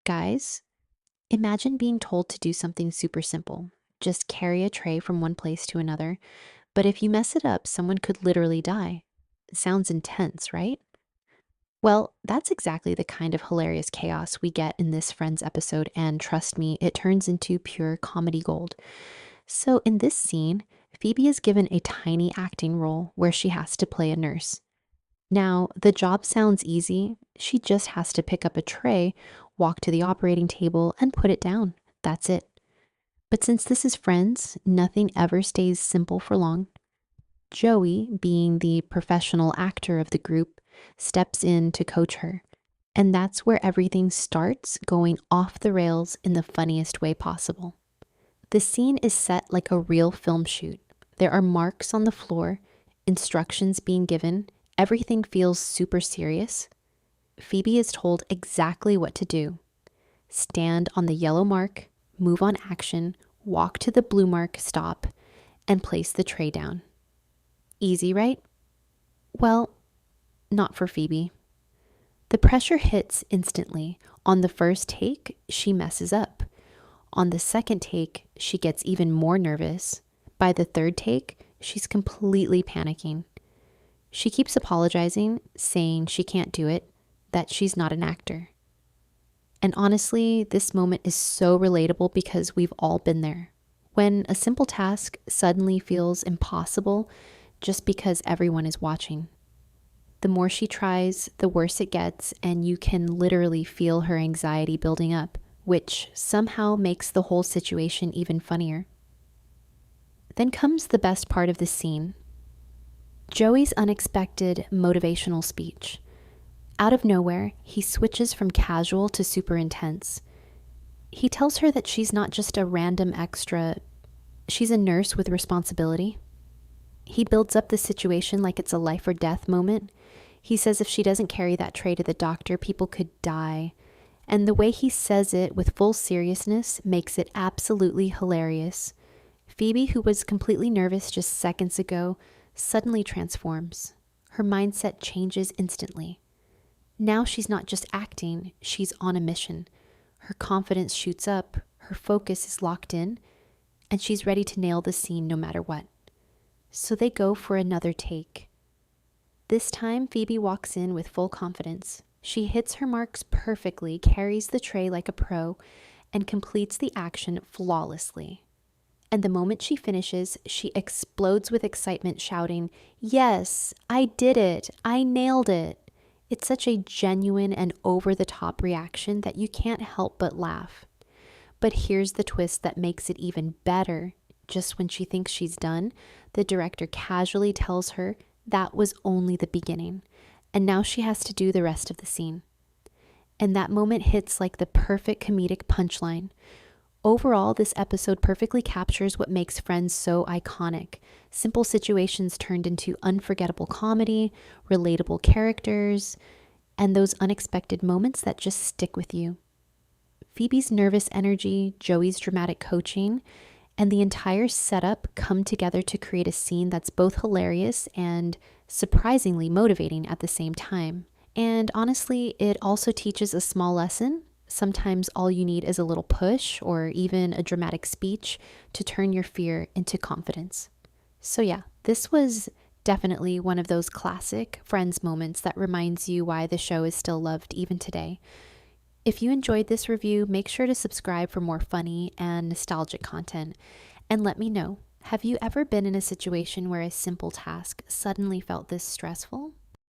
Guys, imagine being told to do something super simple. Just carry a tray from one place to another. But if you mess it up, someone could literally die. It sounds intense, right? Well, that's exactly the kind of hilarious chaos we get in this Friends episode, and trust me, it turns into pure comedy gold. So, in this scene, Phoebe is given a tiny acting role where she has to play a nurse. Now, the job sounds easy. She just has to pick up a tray, walk to the operating table, and put it down. That's it. But since this is Friends, nothing ever stays simple for long. Joey, being the professional actor of the group, steps in to coach her. And that's where everything starts going off the rails in the funniest way possible. The scene is set like a real film shoot. There are marks on the floor, instructions being given, everything feels super serious. Phoebe is told exactly what to do. Stand on the yellow mark, move on action, walk to the blue mark, stop, and place the tray down. Easy, right? Well, not for Phoebe. The pressure hits instantly. On the first take, she messes up. On the second take, she gets even more nervous. By the third take, she's completely panicking. She keeps apologizing, saying she can't do it, that she's not an actor. And honestly, this moment is so relatable because we've all been there. When a simple task suddenly feels impossible just because everyone is watching. The more she tries, the worse it gets, and you can literally feel her anxiety building up, which somehow makes the whole situation even funnier. Then comes the best part of the scene. Joey's unexpected motivational speech. Out of nowhere, he switches from casual to super intense. He tells her that she's not just a random extra, she's a nurse with responsibility. He builds up the situation like it's a life or death moment. He says if she doesn't carry that tray to the doctor, people could die. And the way he says it with full seriousness makes it absolutely hilarious. Phoebe, who was completely nervous just seconds ago, suddenly transforms. Her mindset changes instantly. Now she's not just acting, she's on a mission. Her confidence shoots up, her focus is locked in, and she's ready to nail the scene no matter what. So they go for another take. This time, Phoebe walks in with full confidence. She hits her marks perfectly, carries the tray like a pro, and completes the action flawlessly. And the moment she finishes, she explodes with excitement, shouting, "Yes, I did it! I nailed it!" It's such a genuine and over-the-top reaction that you can't help but laugh. But here's the twist that makes it even better. Just when she thinks she's done, the director casually tells her that was only the beginning, and now she has to do the rest of the scene. And that moment hits like the perfect comedic punchline. Overall, this episode perfectly captures what makes Friends so iconic. Simple situations turned into unforgettable comedy, relatable characters, and those unexpected moments that just stick with you. Phoebe's nervous energy, Joey's dramatic coaching, and the entire setup come together to create a scene that's both hilarious and surprisingly motivating at the same time. And honestly, it also teaches a small lesson. Sometimes all you need is a little push or even a dramatic speech to turn your fear into confidence. So yeah, this was definitely one of those classic Friends moments that reminds you why the show is still loved even today. If you enjoyed this review, make sure to subscribe for more funny and nostalgic content. And let me know, have you ever been in a situation where a simple task suddenly felt this stressful?